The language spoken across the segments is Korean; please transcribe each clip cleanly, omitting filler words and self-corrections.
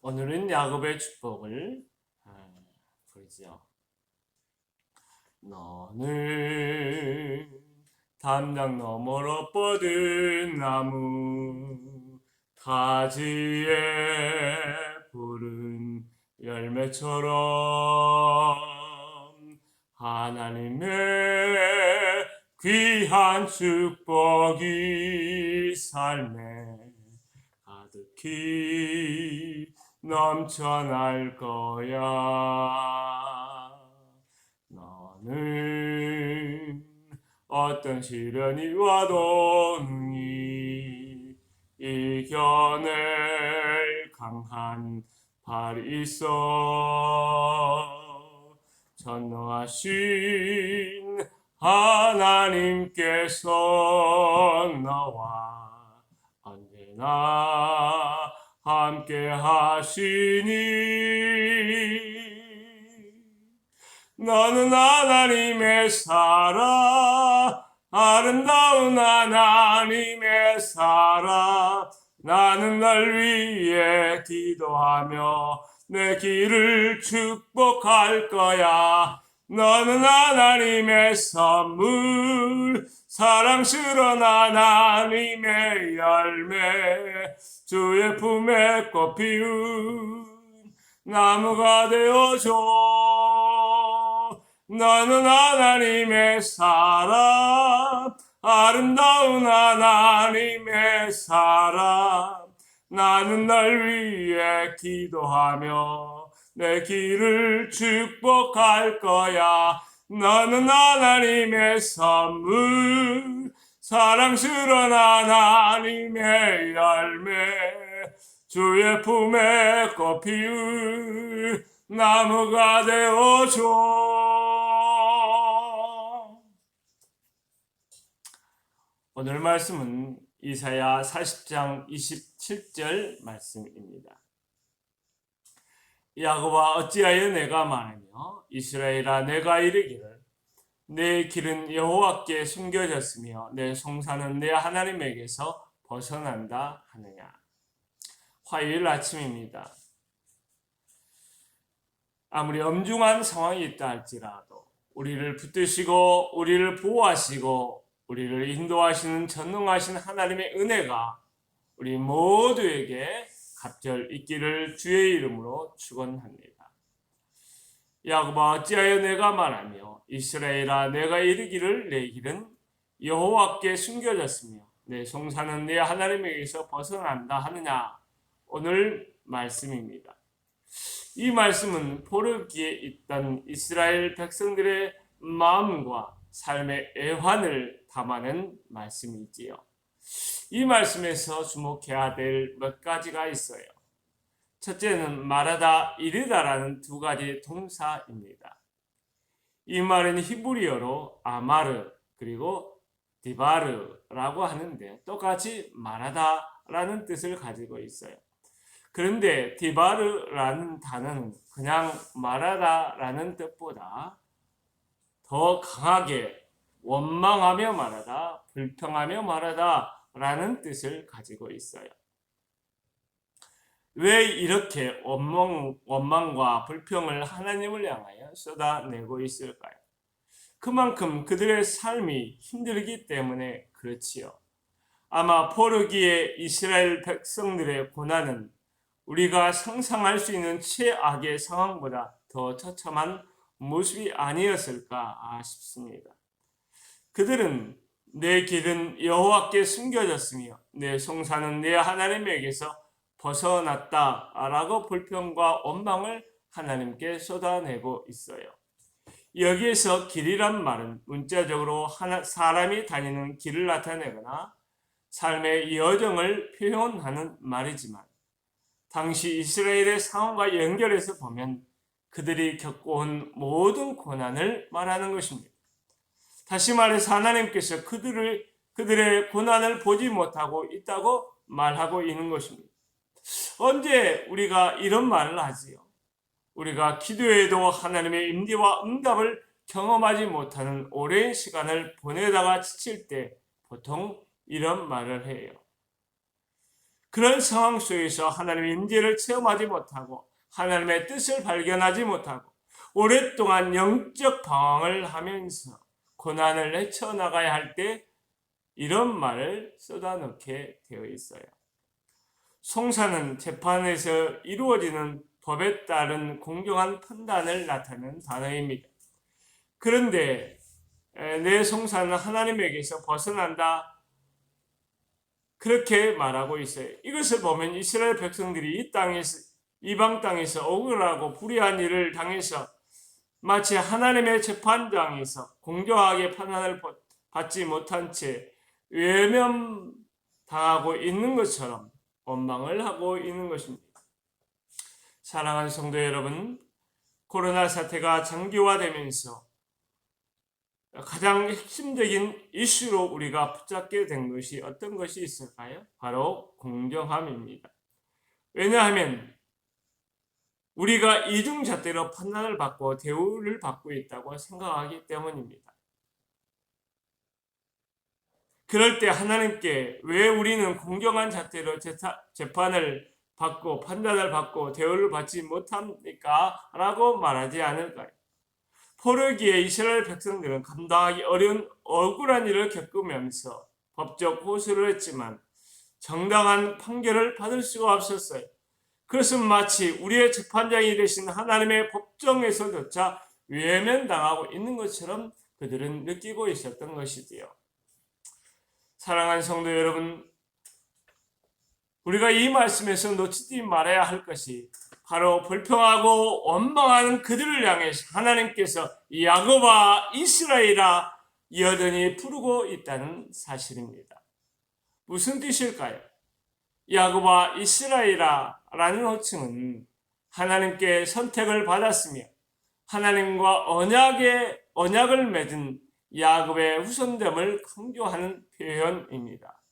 오늘은 야곱의 축복을 부르지요. 너는 담장 너머로 뻗은 나무 가지에 푸른 열매처럼 하나님의 귀한 축복이 삶에 가득히 넘쳐날 거야. 너는 어떤 시련이 와도 이겨낼 강한 발이 있어. 전능하신 하나님께서 너와 언제나 함께 하시니 너는 하나님의 사랑, 아름다운 하나님의 사랑. 나는 널 위해 기도하며 내 길을 축복할 거야. 너는 하나님의 선물, 사랑스러운 하나님의 열매, 주의 품에 꽃 피운 나무가 되어줘. 너는 하나님의 사랑, 아름다운 하나님의 사랑. 나는 널 위해 기도하며 내 길을 축복할 거야. 너는 하나님의 선물, 사랑스러운 하나님의 열매, 주의 품에 꽃 피운 나무가 되어줘. 오늘 말씀은 이사야 40장 27절 말씀입니다. 야곱아 어찌하여 내가 말하며 이스라엘아 내가 이르기를 내 길은 여호와께 숨겨졌으며 내 송사는 내 하나님에게서 벗어난다 하느냐. 화요일 아침입니다. 아무리 엄중한 상황이 있다 할지라도 우리를 붙드시고 우리를 보호하시고 우리를 인도하시는 전능하신 하나님의 은혜가 우리 모두에게 갑절 있기를 주의 이름으로 축원합니다. 야곱아 어찌하여 내가 말하며 이스라엘아 내가 이르기를 내 길은 여호와께 숨겨졌으며 내 송사는 내 하나님에게서 벗어난다 하느냐. 오늘 말씀입니다. 이 말씀은 포르기에 있던 이스라엘 백성들의 마음과 삶의 애환을 담아낸 말씀이지요. 이 말씀에서 주목해야 될 몇 가지가 있어요. 첫째는 말하다, 이르다라는 두 가지 동사입니다. 이 말은 히브리어로 아마르 그리고 디바르라고 하는데 똑같이 말하다라는 뜻을 가지고 있어요. 그런데 디바르라는 단어는 그냥 말하다라는 뜻보다 더 강하게 원망하며 말하다, 불평하며 말하다 라는 뜻을 가지고 있어요. 왜 이렇게 원망과 불평을 하나님을 향하여 쏟아내고 있을까요? 그만큼 그들의 삶이 힘들기 때문에 그렇지요. 아마 포르기의 이스라엘 백성들의 고난은 우리가 상상할 수 있는 최악의 상황보다 더 처참한 모습이 아니었을까 싶습니다. 그들은 내 길은 여호와께 숨겨졌으며 내 송사는 내 하나님에게서 벗어났다라고 불평과 원망을 하나님께 쏟아내고 있어요. 여기에서 길이란 말은 문자적으로 사람이 다니는 길을 나타내거나 삶의 여정을 표현하는 말이지만 당시 이스라엘의 상황과 연결해서 보면 그들이 겪어온 모든 고난을 말하는 것입니다. 다시 말해서 하나님께서 그들의 고난을 보지 못하고 있다고 말하고 있는 것입니다. 언제 우리가 이런 말을 하지요? 우리가 기도에도 하나님의 임재와 응답을 경험하지 못하는 오랜 시간을 보내다가 지칠 때 보통 이런 말을 해요. 그런 상황 속에서 하나님의 임재를 체험하지 못하고 하나님의 뜻을 발견하지 못하고 오랫동안 영적 방황을 하면서 고난을 헤쳐나가야 할 때 이런 말을 쏟아넣게 되어 있어요. 송사는 재판에서 이루어지는 법에 따른 공정한 판단을 나타내는 단어입니다. 그런데 내 송사는 하나님에게서 벗어난다, 그렇게 말하고 있어요. 이것을 보면 이스라엘 백성들이 이 땅에서, 이방 땅에서 억울하고 불의한 일을 당해서 마치 하나님의 재판장에서 공정하게 판단을 받지 못한 채 외면당하고 있는 것처럼 원망을 하고 있는 것입니다. 사랑하는 성도 여러분, 코로나 사태가 장기화되면서 가장 핵심적인 이슈로 우리가 붙잡게 된 것이 어떤 것이 있을까요? 바로 공정함입니다. 왜냐하면 우리가 이중잣대로 판단을 받고 대우를 받고 있다고 생각하기 때문입니다. 그럴 때 하나님께 왜 우리는 공정한 잣대로 재판을 받고 판단을 받고 대우를 받지 못합니까? 라고 말하지 않을까요? 포로기에 이스라엘 백성들은 감당하기 어려운 억울한 일을 겪으면서 법적 호소를 했지만 정당한 판결을 받을 수가 없었어요. 그것은 마치 우리의 재판장이 되신 하나님의 법정에서조차 외면당하고 있는 것처럼 그들은 느끼고 있었던 것이지요. 사랑하는 성도 여러분, 우리가 이 말씀에서 놓치지 말아야 할 것이 바로 불평하고 원망하는 그들을 향해서 하나님께서 야곱아 이스라엘아 여전히 부르고 있다는 사실입니다. 무슨 뜻일까요? 야곱아 이스라엘아 라는 호칭은 하나님께 선택을 받았으며 하나님과 언약을 맺은 야곱의 후손됨을 강조하는 표현입니다.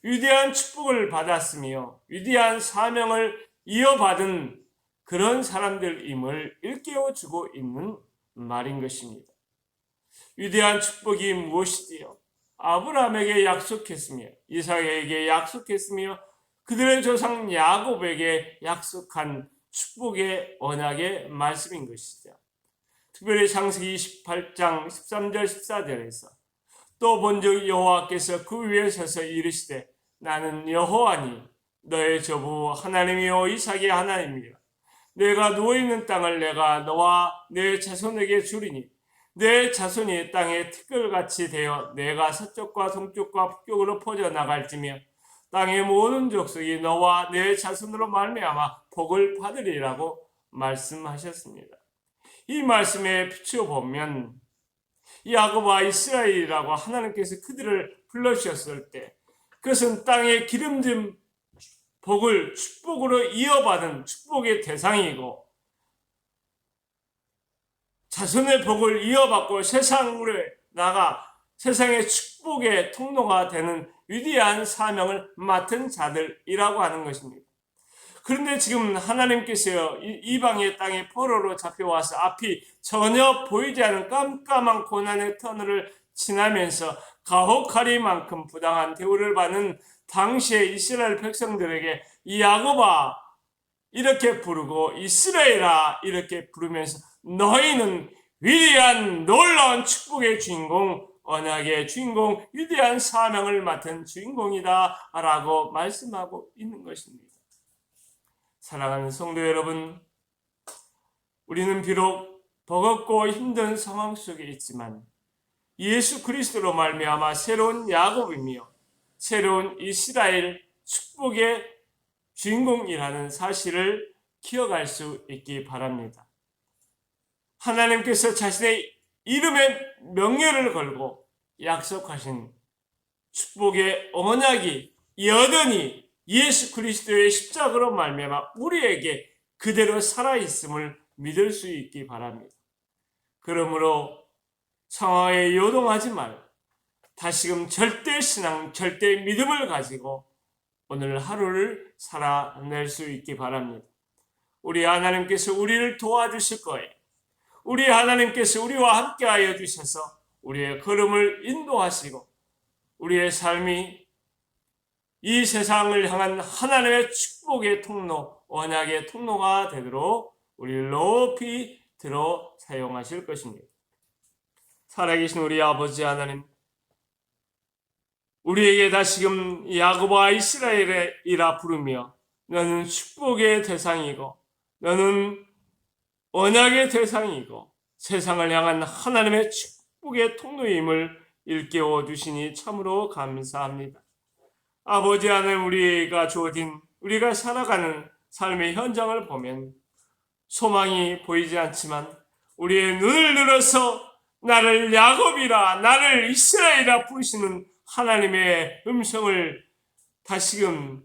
위대한 축복을 받았으며 위대한 사명을 이어받은 그런 사람들임을 일깨워주고 있는 말인 것입니다. 위대한 축복이 무엇이지요? 아브라함에게 약속했으며 이삭에게 약속했으며 그들의 조상 야곱에게 약속한 축복의 언약의 말씀인 것이죠. 특별히 창세기 28장 13절 14절에서 또 본즉 여호와께서 그 위에 서서 이르시되 나는 여호와니 너의 조부 하나님이요 이삭의 하나님이라. 내가 누워있는 땅을 내가 너와 내 자손에게 주리니 내 자손이 땅의 티끌같이 되어 내가 서쪽과 동쪽과 북쪽으로 퍼져나갈지며 땅의 모든 족속이 너와 내 자손으로 말미암아 복을 받으리라고 말씀하셨습니다. 이 말씀에 비춰보면 야곱과 이스라엘이라고 하나님께서 그들을 불러주셨을 때 그것은 땅의 기름진 복을 축복으로 이어받은 축복의 대상이고 자손의 복을 이어받고 세상으로 나가 세상의 축복의 통로가 되는 위대한 사명을 맡은 자들이라고 하는 것입니다. 그런데 지금 하나님께서 이방의 땅에 포로로 잡혀와서 앞이 전혀 보이지 않은 깜깜한 고난의 터널을 지나면서 가혹하리만큼 부당한 대우를 받는 당시의 이스라엘 백성들에게 야곱아 이렇게 부르고 이스라엘아 이렇게 부르면서 너희는 위대한 놀라운 축복의 주인공, 언약의 주인공, 위대한 사명을 맡은 주인공이다 라고 말씀하고 있는 것입니다. 사랑하는 성도 여러분, 우리는 비록 버겁고 힘든 상황 속에 있지만 예수 그리스도로 말미암아 새로운 야곱이며 새로운 이스라엘 축복의 주인공이라는 사실을 기억할 수 있기 바랍니다. 하나님께서 자신의 이름에 명예를 걸고 약속하신 축복의 언약이 여전히 예수 그리스도의 십자가로 말미암아 우리에게 그대로 살아있음을 믿을 수 있기 바랍니다. 그러므로 상황에 요동하지 말고 다시금 절대 신앙, 절대 믿음을 가지고 오늘 하루를 살아낼 수 있기 바랍니다. 우리 하나님께서 우리를 도와주실 거예요. 우리 하나님께서 우리와 함께하여 주셔서 우리의 걸음을 인도하시고 우리의 삶이 이 세상을 향한 하나님의 축복의 통로, 언약의 통로가 되도록 우리를 높이 들어 사용하실 것입니다. 살아계신 우리 아버지 하나님, 우리에게 다시금 야곱과 이스라엘이라 부르며 너는 축복의 대상이고 너는 언약의 대상이고 세상을 향한 하나님의 축복의 통로임을 일깨워 주시니 참으로 감사합니다. 아버지 하나님, 우리가 주어진 우리가 살아가는 삶의 현장을 보면 소망이 보이지 않지만 우리의 눈을 들어서 나를 야곱이라 나를 이스라엘이라 부르시는 하나님의 음성을 다시금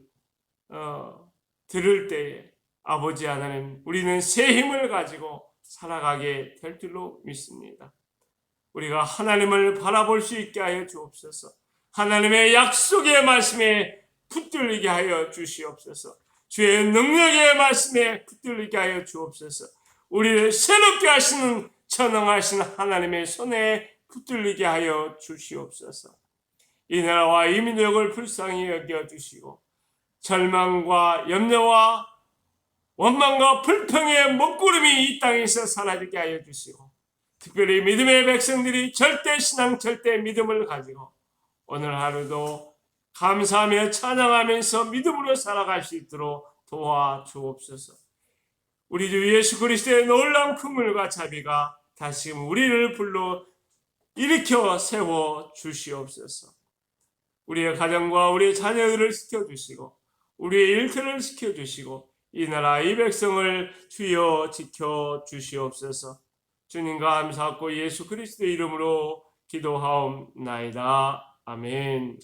들을 때에 아버지 하나님, 우리는 새 힘을 가지고 살아가게 될 줄로 믿습니다. 우리가 하나님을 바라볼 수 있게 하여 주옵소서. 하나님의 약속의 말씀에 붙들리게 하여 주시옵소서. 주의 능력의 말씀에 붙들리게 하여 주옵소서. 우리를 새롭게 하시는 전능하신 하나님의 손에 붙들리게 하여 주시옵소서. 이 나라와 이 민족을 불쌍히 여겨주시고 절망과 염려와 원망과 불평의 먹구름이 이 땅에서 사라지게 하여 주시고 특별히 믿음의 백성들이 절대 신앙, 절대 믿음을 가지고 오늘 하루도 감사하며 찬양하면서 믿음으로 살아갈 수 있도록 도와주옵소서. 우리 주 예수 그리스도의 놀라운 긍휼과 자비가 다시금 우리를 불러 일으켜 세워 주시옵소서. 우리의 가정과 우리의 자녀들을 지켜주시고 우리의 일터를 지켜주시고 이 나라 이 백성을 주여 지켜주시옵소서. 주님 감사하고 예수 그리스도의 이름으로 기도하옵나이다. 아멘.